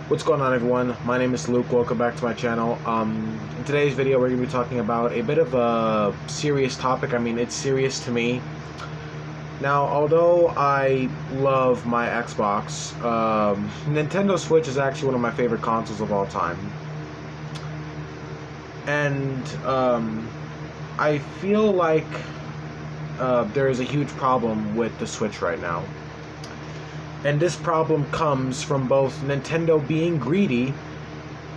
What's going on, everyone? My name is Luke. Welcome back to my channel. In today's video, we're going to be talking about a bit of a serious topic. I mean, it's serious to me. Now, although I love my Xbox, Nintendo Switch is actually one of my favorite consoles of all time. And I feel like there is a huge problem with the Switch right now. And this problem comes from both Nintendo being greedy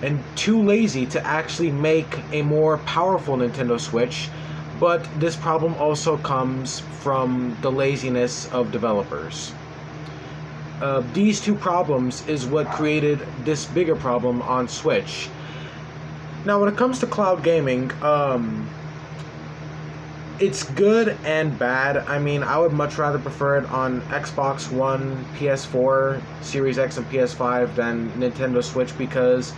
and too lazy to actually make a more powerful Nintendo Switch, but this problem also comes from the laziness of developers. These two problems is what created this bigger problem on Switch. Now, when it comes to cloud gaming, it's good and bad. I mean, I would much rather prefer it on Xbox One, PS4, Series X, and PS5 than Nintendo Switch, because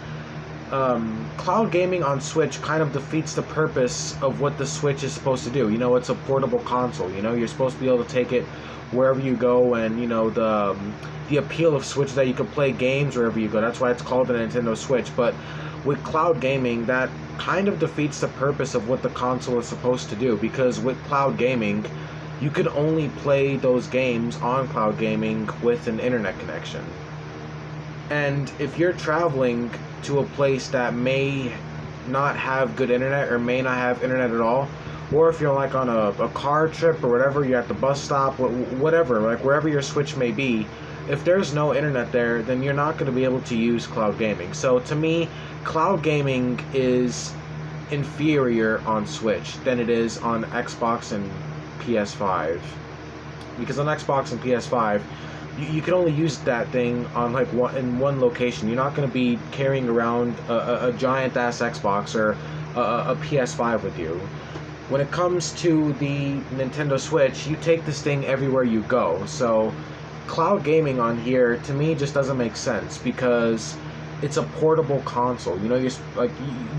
cloud gaming on Switch kind of defeats the purpose of what the Switch is supposed to do. You know, it's a portable console. You know, you're supposed to be able to take it wherever you go, and you know, the appeal of Switch is that you can play games wherever you go. That's why it's called the Nintendo Switch. But with cloud gaming, that kind of defeats the purpose of what the console is supposed to do, because with cloud gaming, you could only play those games on cloud gaming with an internet connection. And if you're traveling to a place that may not have good internet or may not have internet at all, or if you're like on a car trip or whatever, you're at the bus stop, whatever, like wherever your Switch may be, if there's no internet there, then you're not going to be able to use cloud gaming. So to me, cloud gaming is inferior on Switch than it is on Xbox and PS5. Because on Xbox and PS5, you can only use that thing on like in one location. You're not going to be carrying around a giant ass Xbox or a PS5 with you. When it comes to the Nintendo Switch, you take this thing everywhere you go. So cloud gaming on here to me just doesn't make sense, because it's a portable console. You know, you're like,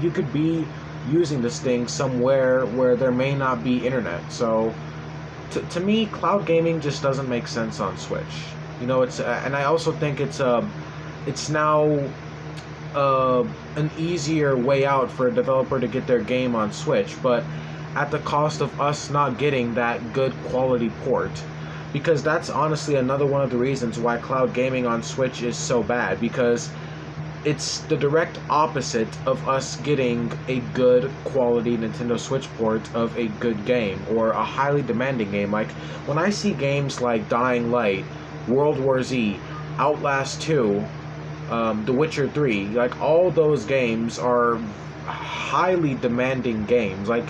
you could be using this thing somewhere where there may not be internet. So to me, cloud gaming just doesn't make sense on Switch. You know, it's and I also think it's now an easier way out for a developer to get their game on Switch, but at the cost of us not getting that good quality port. Because that's honestly another one of the reasons why cloud gaming on Switch is so bad, because it's the direct opposite of us getting a good quality Nintendo Switch port of a good game, or a highly demanding game. Like, when I see games like Dying Light, World War Z, Outlast 2, The Witcher 3, like, all those games are highly demanding games. Like,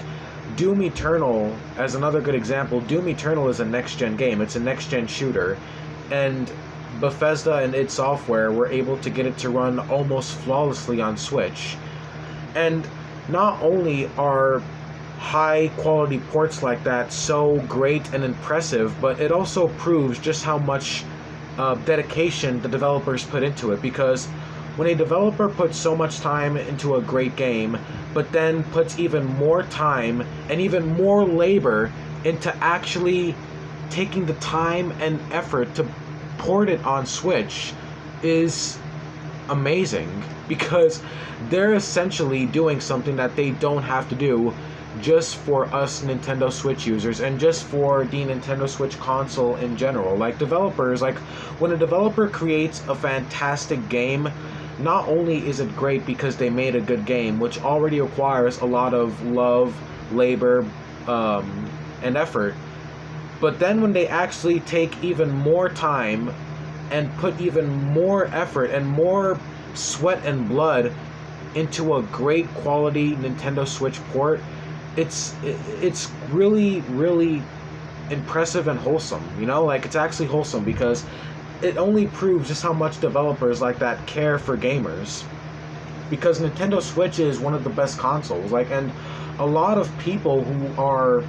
Doom Eternal, as another good example, Doom Eternal is a next-gen game. It's a next-gen shooter, and Bethesda and id Software were able to get it to run almost flawlessly on Switch. And not only are high-quality ports like that so great and impressive, but it also proves just how much dedication the developers put into it, because when a developer puts so much time into a great game, but then puts even more time and even more labor into actually taking the time and effort to port it on Switch, is amazing, because they're essentially doing something that they don't have to do just for us Nintendo Switch users and just for the Nintendo Switch console in general. Like, developers, like, when a developer creates a fantastic game, not only is it great because they made a good game, which already requires a lot of love, labor, and effort, but then when they actually take even more time and put even more effort and more sweat and blood into a great quality Nintendo Switch port, it's really, really impressive and wholesome. You know, like, it's actually wholesome, because it only proves just how much developers like that care for gamers. Because Nintendo Switch is one of the best consoles, like, and a lot of people who are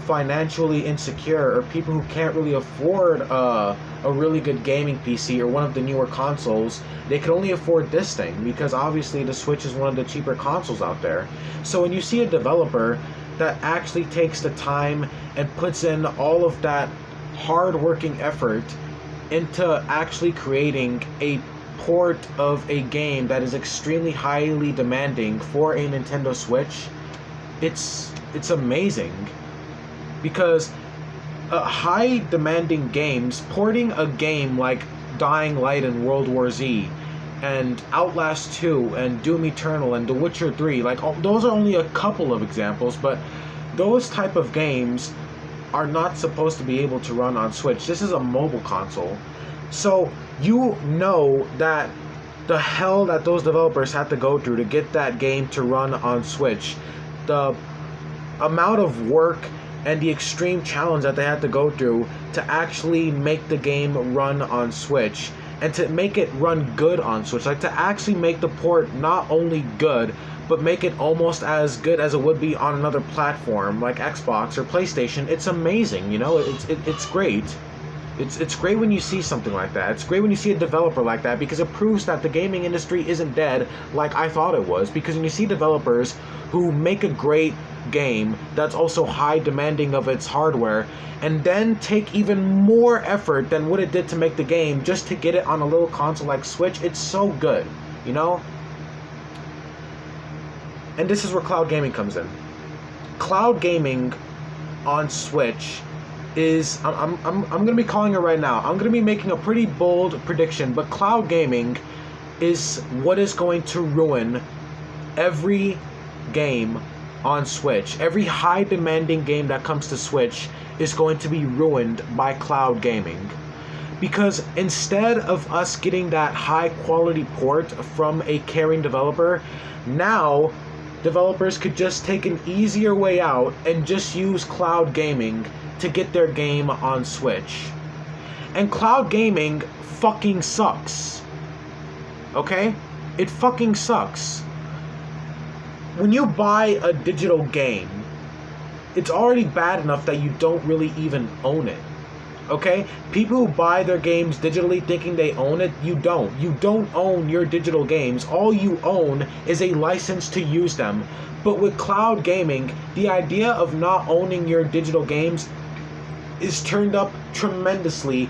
financially insecure, or people who can't really afford a really good gaming PC or one of the newer consoles, they can only afford this thing, because obviously the Switch is one of the cheaper consoles out there. So when you see a developer that actually takes the time and puts in all of that hard-working effort into actually creating a port of a game that is extremely highly demanding for a Nintendo Switch, it's amazing. Because high demanding games, porting a game like Dying Light and World War Z and Outlast 2 and Doom Eternal and The Witcher 3, like those are only a couple of examples, but those type of games are not supposed to be able to run on Switch. This is a mobile console. So you know that the hell that those developers had to go through to get that game to run on Switch, the amount of work and the extreme challenge that they had to go through to actually make the game run on Switch, and to make it run good on Switch, like to actually make the port not only good, but make it almost as good as it would be on another platform like Xbox or PlayStation. It's amazing, you know. It's great. It's great when you see something like that. It's great when you see a developer like that, because it proves that the gaming industry isn't dead like I thought it was. Because when you see developers who make a great game that's also high demanding of its hardware, and then take even more effort than what it did to make the game just to get it on a little console like Switch, it's so good, you know? And this is where cloud gaming comes in. Cloud gaming on Switch is, I'm gonna be calling it right now. I'm gonna be making a pretty bold prediction, but cloud gaming is what is going to ruin every game on Switch. Every high demanding game that comes to Switch is going to be ruined by cloud gaming. Because instead of us getting that high quality port from a caring developer, now developers could just take an easier way out and just use cloud gaming to get their game on Switch. And cloud gaming fucking sucks. Okay? It fucking sucks. When you buy a digital game, it's already bad enough that you don't really even own it. Okay? People who buy their games digitally thinking they own it, you don't. You don't own your digital games. All you own is a license to use them. But with cloud gaming, the idea of not owning your digital games is turned up tremendously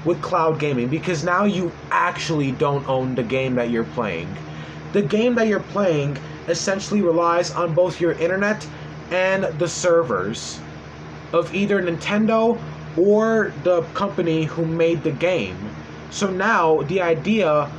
with cloud gaming, because now you actually don't own the game that you're playing. The game that you're playing essentially relies on both your internet and the servers of either Nintendo or the company who made the game. So now the idea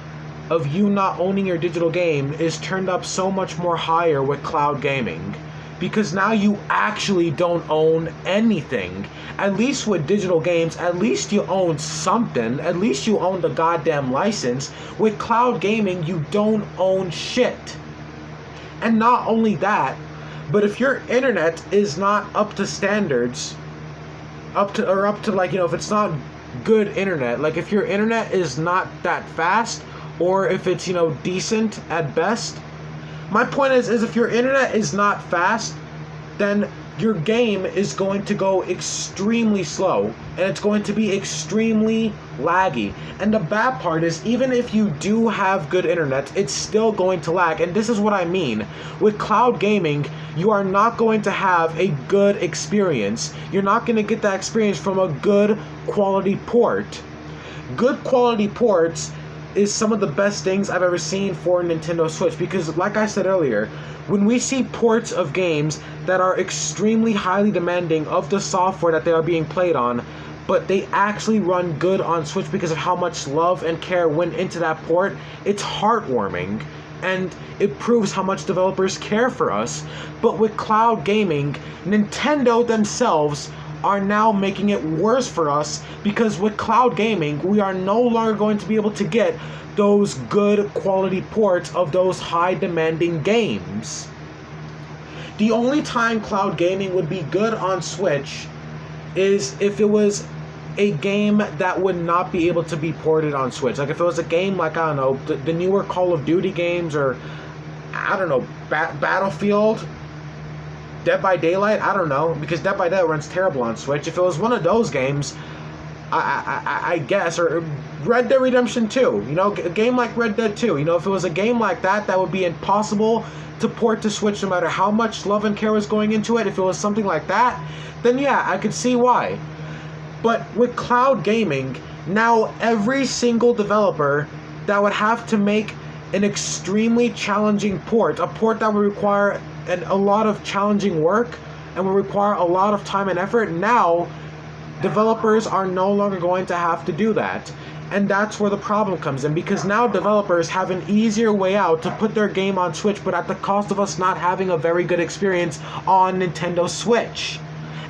of you not owning your digital game is turned up so much more higher with cloud gaming, because now you actually don't own anything. At least with digital games, at least you own something. At least you own the goddamn license. With cloud gaming, you don't own shit. And not only that, but if your internet is not up to standards, up to like, you know, if it's not good internet, like if your internet is not that fast, or if it's, you know, decent at best, my point is if your internet is not fast, then your game is going to go extremely slow, and it's going to be extremely laggy. And the bad part is, even if you do have good internet, it's still going to lag. And this is what I mean. With cloud gaming, you are not going to have a good experience. You're not going to get that experience from a good quality port. Good quality ports is some of the best things I've ever seen for Nintendo Switch, because like I said earlier, when we see ports of games that are extremely highly demanding of the software that they are being played on, but they actually run good on Switch because of how much love and care went into that port, it's heartwarming, and it proves how much developers care for us. But with cloud gaming, Nintendo themselves are now making it worse for us, because with cloud gaming, we are no longer going to be able to get those good quality ports of those high demanding games. The only time cloud gaming would be good on Switch is if it was a game that would not be able to be ported on Switch. Like if it was a game like, I don't know, the newer Call of Duty games, or I don't know, Battlefield, Dead by Daylight, I don't know, because Dead by Daylight runs terrible on Switch. If it was one of those games, I guess, or Red Dead Redemption 2, you know, a game like Red Dead 2, you know, if it was a game like that, that would be impossible to port to Switch no matter how much love and care was going into it. If it was something like that, then yeah, I could see why. But with cloud gaming, now every single developer that would have to make an extremely challenging port, a port that would require a lot of challenging work and will require a lot of time and effort. Now, developers are no longer going to have to do that. And that's where the problem comes in, because now developers have an easier way out to put their game on Switch, but at the cost of us not having a very good experience on Nintendo Switch.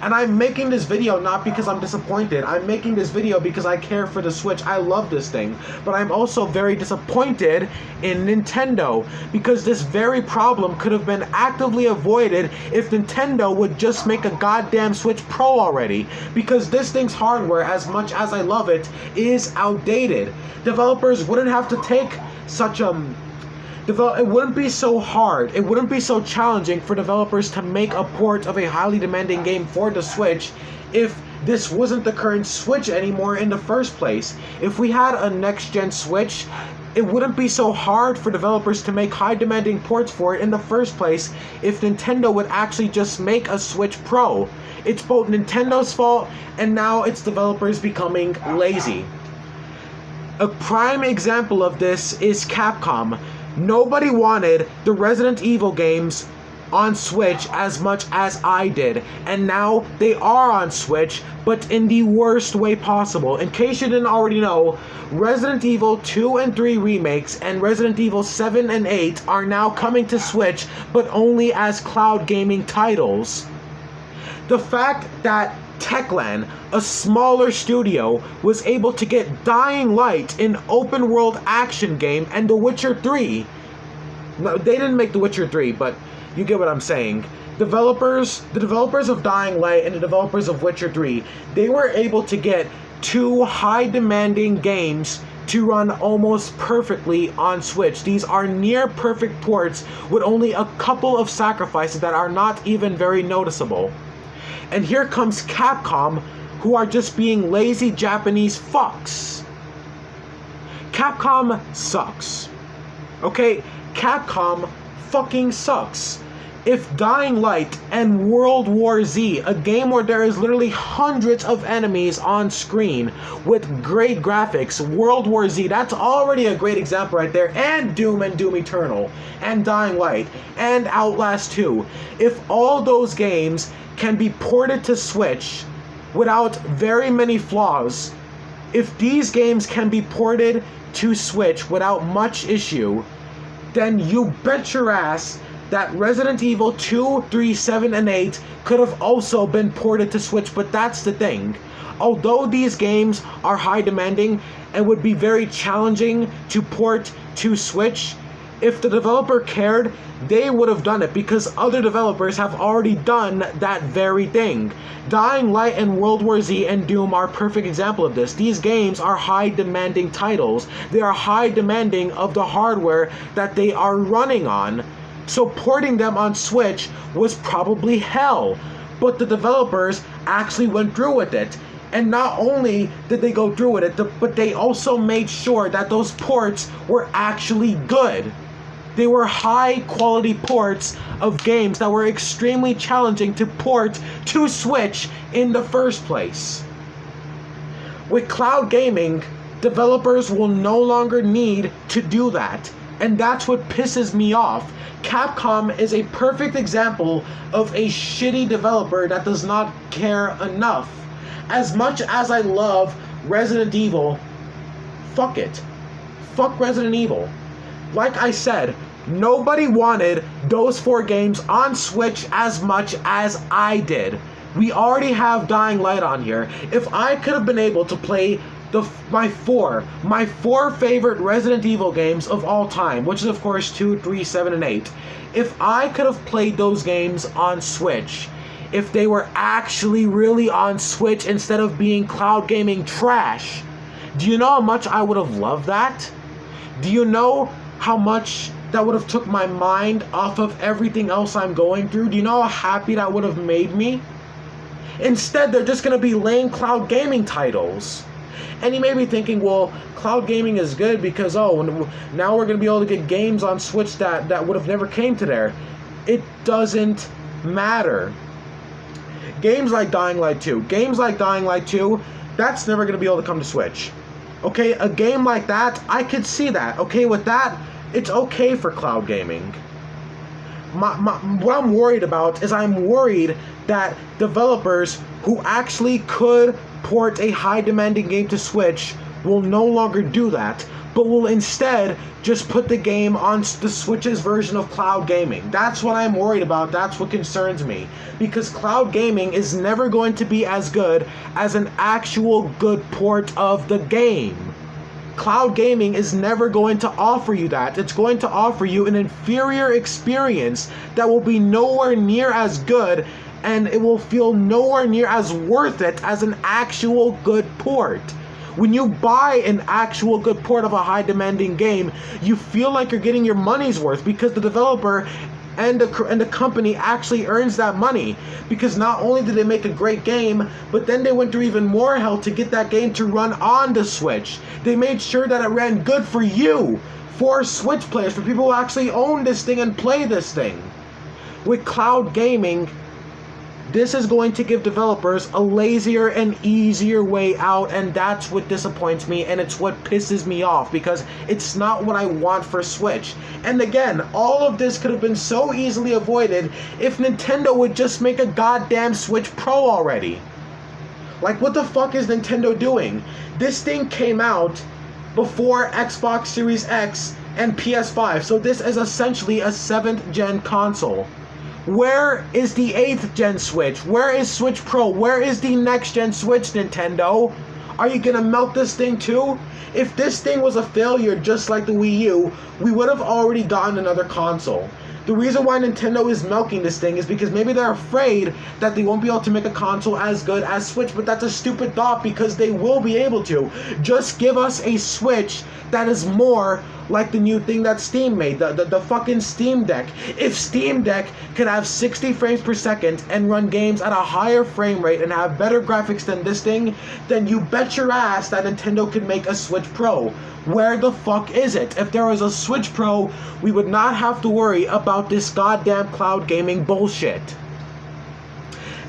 And I'm making this video not because I'm disappointed. I'm making this video because I care for the Switch. I love this thing. But I'm also very disappointed in Nintendo, because this very problem could have been actively avoided if Nintendo would just make a goddamn Switch Pro already. Because this thing's hardware, as much as I love it, is outdated. Developers wouldn't have to take such it wouldn't be so hard, it wouldn't be so challenging for developers to make a port of a highly demanding game for the Switch if this wasn't the current Switch anymore in the first place. If we had a next-gen Switch, it wouldn't be so hard for developers to make high demanding ports for it in the first place if Nintendo would actually just make a Switch Pro. It's both Nintendo's fault and now it's developers becoming lazy. A prime example of this is Capcom. Nobody wanted the Resident Evil games on Switch as much as I did, and now they are on Switch, but in the worst way possible. In case you didn't already know, Resident Evil 2 and 3 remakes and Resident Evil 7 and 8 are now coming to Switch, but only as cloud gaming titles. The fact that Techland, a smaller studio, was able to get Dying Light, an open world action game, and The Witcher 3. No, they didn't make The Witcher 3, but you get what I'm saying. The developers of Dying Light and the developers of Witcher 3, they were able to get two high demanding games to run almost perfectly on Switch. These are near perfect ports with only a couple of sacrifices that are not even very noticeable. And here comes Capcom, who are just being lazy Japanese fucks. Capcom sucks. Okay? Capcom fucking sucks. If Dying Light and World War Z, a game where there is literally hundreds of enemies on screen with great graphics, World War Z, that's already a great example right there, and Doom Eternal, and Dying Light, and Outlast 2. If all those games can be ported to Switch without very many flaws, if these games can be ported to Switch without much issue, then you bet your ass that Resident Evil 2, 3, 7, and 8 could have also been ported to Switch. But that's the thing. Although these games are high demanding and would be very challenging to port to Switch, if the developer cared, they would have done it, because other developers have already done that very thing. Dying Light and World War Z and Doom are a perfect example of this. These games are high demanding titles. They are high demanding of the hardware that they are running on. So porting them on Switch was probably hell. But the developers actually went through with it. And not only did they go through with it, but they also made sure that those ports were actually good. They were high quality ports of games that were extremely challenging to port to Switch in the first place. With cloud gaming, developers will no longer need to do that. And that's what pisses me off. Capcom is a perfect example of a shitty developer that does not care enough. As much as I love Resident Evil, fuck it. Fuck Resident Evil. Like I said, nobody wanted those 4 games on Switch as much as I did. We already have Dying Light on here. If I could have been able to play my four favorite Resident Evil games of all time, which is of course 2, 3, 7, and 8. If I could have played those games on Switch, if they were actually really on Switch instead of being cloud gaming trash, do you know how much I would have loved that? Do you know how much that would have took my mind off of everything else I'm going through? Do you know how happy that would have made me? Instead, they're just going to be lame cloud gaming titles. And you may be thinking, well, cloud gaming is good because, now we're going to be able to get games on Switch that would have never came to there. It doesn't matter. Games like Dying Light 2, that's never going to be able to come to Switch. Okay, a game like that, I could see that. Okay, with that, it's okay for cloud gaming. What I'm worried about is I'm worried that developers who actually could port a high demanding game to Switch will no longer do that, but will instead just put the game on the Switch's version of cloud gaming. That's what I'm worried about. That's what concerns me. Because cloud gaming is never going to be as good as an actual good port of the game. Cloud gaming is never going to offer you that. It's going to offer you an inferior experience that will be nowhere near as good, and it will feel nowhere near as worth it as an actual good port. When you buy an actual good port of a high demanding game, you feel like you're getting your money's worth because the developer and the company actually earns that money, because not only did they make a great game, but then they went through even more hell to get that game to run on the Switch. They made sure that it ran good for you, for Switch players, for people who actually own this thing and play this thing. With cloud gaming, this is going to give developers a lazier and easier way out, and that's what disappoints me, and it's what pisses me off, because it's not what I want for Switch. And again, all of this could have been so easily avoided if Nintendo would just make a goddamn Switch Pro already. Like, what the fuck is Nintendo doing? This thing came out before Xbox Series X and PS5, so this is essentially a 7th gen console. Where is the 8th gen Switch? Where is Switch Pro? Where is the next gen Switch, Nintendo? Are you gonna melt this thing too? If this thing was a failure just like the Wii U, we would have already gotten another console. The reason why Nintendo is milking this thing is because maybe they're afraid that they won't be able to make a console as good as Switch, but that's a stupid thought, because they will be able to. Just give us a Switch that is more like the new thing that Steam made, the fucking Steam Deck. If Steam Deck could have 60 frames per second and run games at a higher frame rate and have better graphics than this thing, then you bet your ass that Nintendo could make a Switch Pro. Where the fuck is it? If there was a Switch Pro, we would not have to worry about this goddamn cloud gaming bullshit.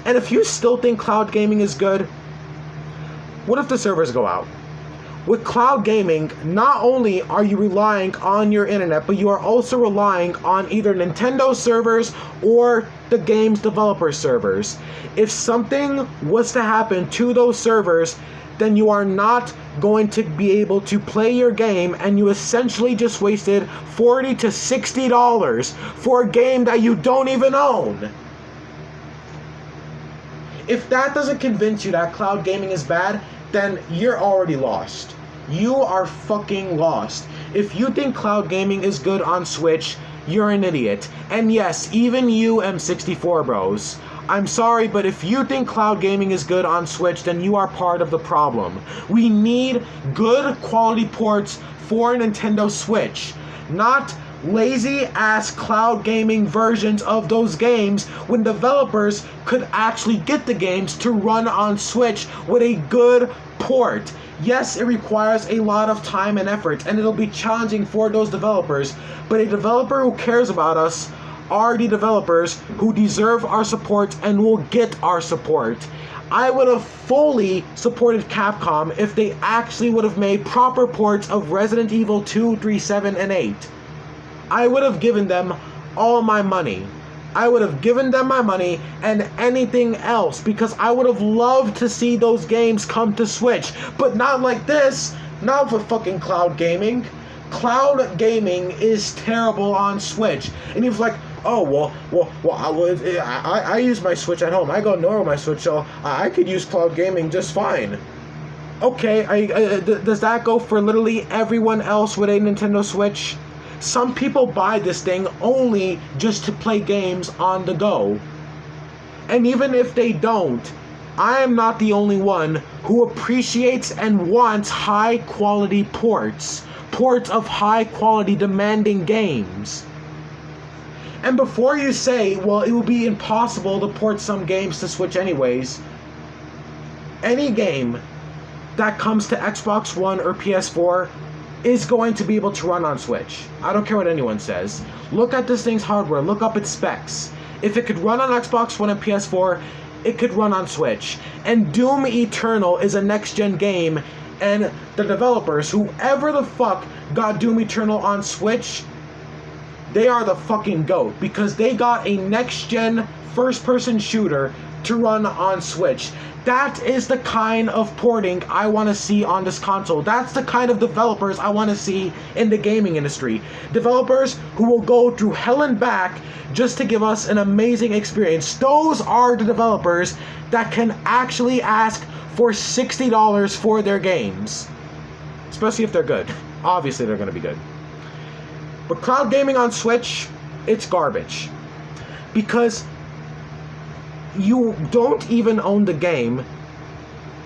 And if you still think cloud gaming is good, what if the servers go out? With cloud gaming, not only are you relying on your internet, but you are also relying on either Nintendo servers or the game's developer servers. If something was to happen to those servers, then you are not going to be able to play your game, and you essentially just wasted $40 to $60 for a game that you don't even own. If that doesn't convince you that cloud gaming is bad, then you're already lost. You are fucking lost. If you think cloud gaming is good on Switch, you're an idiot. And yes, even you M64 bros. I'm sorry, but if you think cloud gaming is good on Switch, then you are part of the problem. We need good quality ports for Nintendo Switch, not lazy ass cloud gaming versions of those games when developers could actually get the games to run on Switch with a good port. Yes, it requires a lot of time and effort, and it'll be challenging for those developers, but a developer who cares about us are the developers who deserve our support and will get our support. I would have fully supported Capcom if they actually would have made proper ports of Resident Evil 2, 3, 7, and 8. I would have given them all my money. I would have given them my money and anything else, because I would have loved to see those games come to Switch, but not like this. Not for fucking cloud gaming. Cloud gaming is terrible on Switch. And you're like, oh, I use my Switch at home. I go normal my Switch, so I could use cloud gaming just fine. Okay, does that go for literally everyone else with a Nintendo Switch? Some people buy this thing only just to play games on the go. And even if they don't, I am not the only one who appreciates and wants high quality ports. Ports of high quality demanding games. And before you say, well, it would be impossible to port some games to Switch anyways, any game that comes to Xbox One or PS4 is going to be able to run on Switch. I don't care what anyone says. Look at this thing's hardware, look up its specs. If it could run on Xbox One and PS4, it could run on Switch. And Doom Eternal is a next-gen game, And the developers, whoever the fuck got Doom Eternal on Switch, they are the fucking GOAT, because they got a next-gen first-person shooter to run on Switch. That is the kind of porting I want to see on this console. That's the kind of developers I want to see in the gaming industry. Developers who will go through hell and back just to give us an amazing experience. Those are the developers that can actually ask for $60 for their games. Especially if they're good. Obviously they're going to be good. But cloud gaming on Switch, it's garbage. Because you don't even own the game.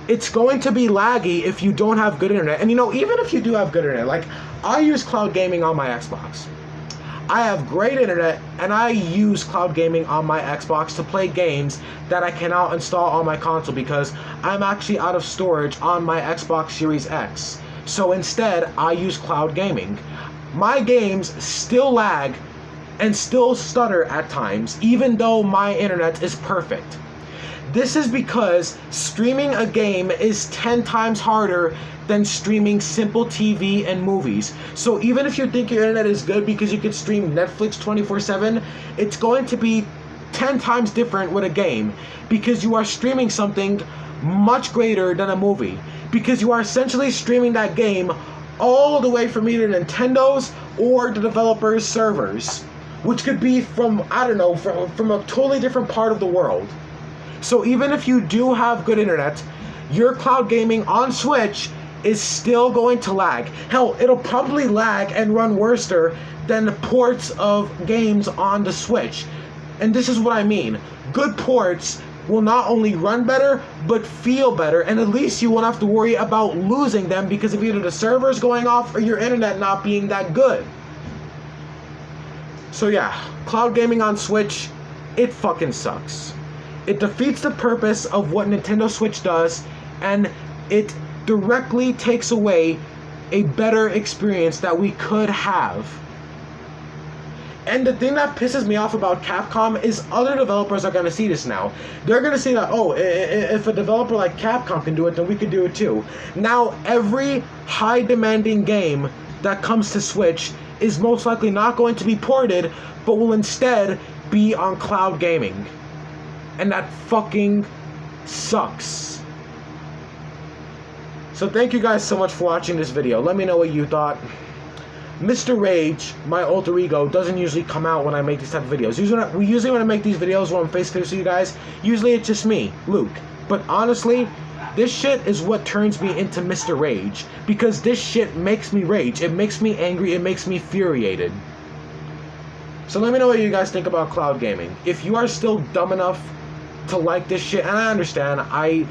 It's going to be laggy if you don't have good internet. And you know, even if you do have good internet, like I use cloud gaming on my Xbox. I have great internet, and I use cloud gaming on my Xbox to play games that I cannot install on my console because I'm actually out of storage on my Xbox Series X. So instead, I use cloud gaming. My games still lag and still stutter at times, even though my internet is perfect. This is because streaming a game is 10 times harder than streaming simple TV and movies. So even if you think your internet is good because you can stream Netflix 24/7, it's going to be 10 times different with a game because you are streaming something much greater than a movie. Because you are essentially streaming that game all the way from either Nintendo's or the developer's servers, which could be from, I don't know, from a totally different part of the world. So even if you do have good internet, your cloud gaming on Switch is still going to lag. Hell, it'll probably lag and run worser than the ports of games on the Switch. And this is what I mean. Good ports will not only run better, but feel better, and at least you won't have to worry about losing them because of either the servers going off or your internet not being that good. So yeah, cloud gaming on Switch, it fucking sucks. It defeats the purpose of what Nintendo Switch does, and it directly takes away a better experience that we could have. And the thing that pisses me off about Capcom is other developers are going to see this now. They're going to see that, oh, if a developer like Capcom can do it, then we can do it too. Now, every high-demanding game that comes to Switch is most likely not going to be ported, but will instead be on cloud gaming. And that fucking sucks. So thank you guys so much for watching this video. Let me know what you thought. Mr. Rage, my alter ego, doesn't usually come out when I make these type of videos. Usually when I make these videos when I'm face-to-face with you guys, usually it's just me, Luke. But honestly, this shit is what turns me into Mr. Rage. Because this shit makes me rage. It makes me angry. It makes me infuriated. So let me know what you guys think about cloud gaming. If you are still dumb enough to like this shit, and I understand, I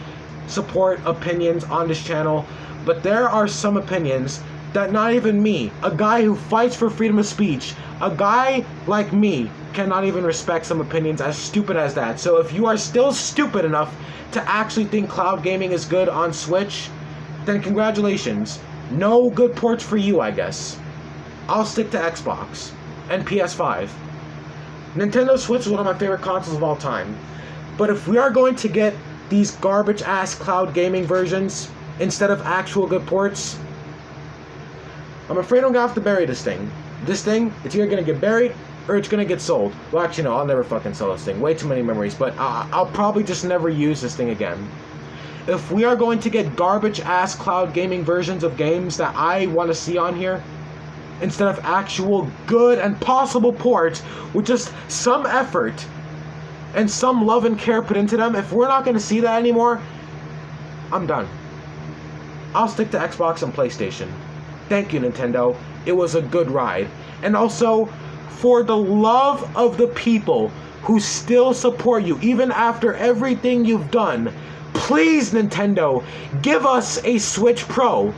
support opinions on this channel, but there are some opinions that not even me, a guy who fights for freedom of speech, a guy like me, cannot even respect some opinions as stupid as that. So if you are still stupid enough to actually think cloud gaming is good on Switch, then congratulations. No good ports for you, I guess. I'll stick to Xbox and PS5. Nintendo Switch is one of my favorite consoles of all time. But if we are going to get these garbage-ass cloud gaming versions instead of actual good ports, I'm afraid I'm gonna have to bury this thing. This thing, it's either gonna get buried or it's gonna get sold. Well, actually, no, I'll never fucking sell this thing. Way too many memories, but I'll probably just never use this thing again. If we are going to get garbage-ass cloud gaming versions of games that I want to see on here, instead of actual good and possible ports with just some effort and some love and care put into them, if we're not going to see that anymore, I'm done. I'll stick to Xbox and PlayStation. Thank you, Nintendo. It was a good ride. And also, for the love of the people who still support you, even after everything you've done, please, Nintendo, give us a Switch Pro.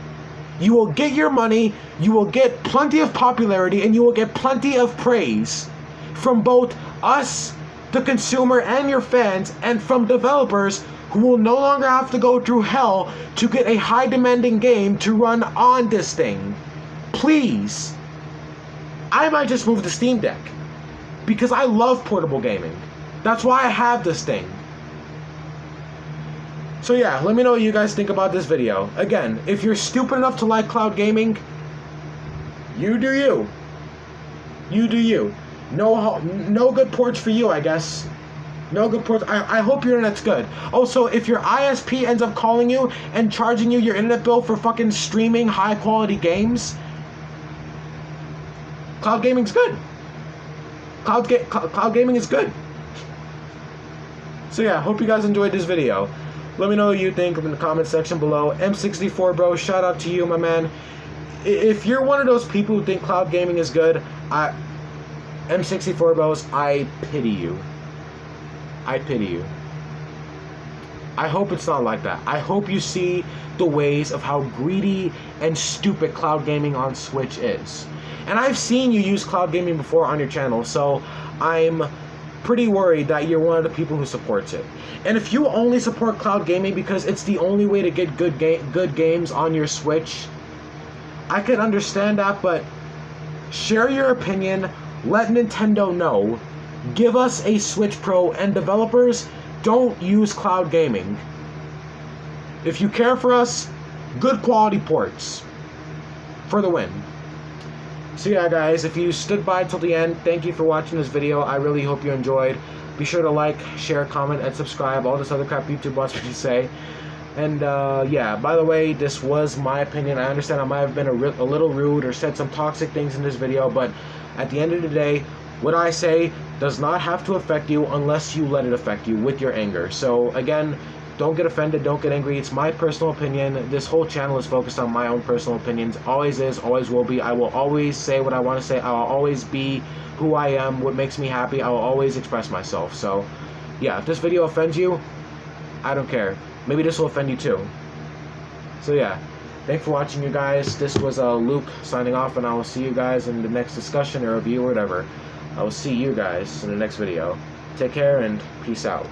You will get your money, you will get plenty of popularity, and you will get plenty of praise from both us, the consumer, and your fans, and from developers who will no longer have to go through hell to get a high-demanding game to run on this thing. Please. I might just move the Steam Deck, because I love portable gaming. That's why I have this thing. So yeah, let me know what you guys think about this video. Again, if you're stupid enough to like cloud gaming, you do you. You do you. No good ports for you, I guess. No good ports. I hope your internet's good. Also, if your ISP ends up calling you and charging you your internet bill for fucking streaming high quality games, cloud gaming's good. Cloud gaming is good. So yeah, hope you guys enjoyed this video. Let me know what you think in the comment section below. M64 bro, shout out to you, my man. If you're one of those people who think cloud gaming is good, M64 bros, I pity you. I pity you. I hope it's not like that. I hope you see the ways of how greedy and stupid cloud gaming on Switch is. And I've seen you use cloud gaming before on your channel, so I'm pretty worried that you're one of the people who supports it. And if you only support cloud gaming because it's the only way to get good games on your Switch, I can understand that, but share your opinion, let Nintendo know, give us a Switch Pro, and developers, don't use cloud gaming. If you care for us, good quality ports for the win. So yeah guys, if you stood by till the end, thank you for watching this video. I really hope you enjoyed. Be sure to like, share, comment, and subscribe. All this other crap YouTube wants me to say. And yeah, by the way, this was my opinion. I understand I might have been a little rude or said some toxic things in this video, but at the end of the day, what I say does not have to affect you unless you let it affect you with your anger. So again, don't get offended, don't get angry. It's my personal opinion. This whole channel is focused on my own personal opinions. Always is, always will be. I will always say what I want to say. I will always be who I am, what makes me happy. I will always express myself. So yeah, if this video offends you, I don't care. Maybe this will offend you too. So yeah, thanks for watching, you guys. This was Luke signing off, and I will see you guys in the next discussion or review or whatever. I will see you guys in the next video. Take care and peace out.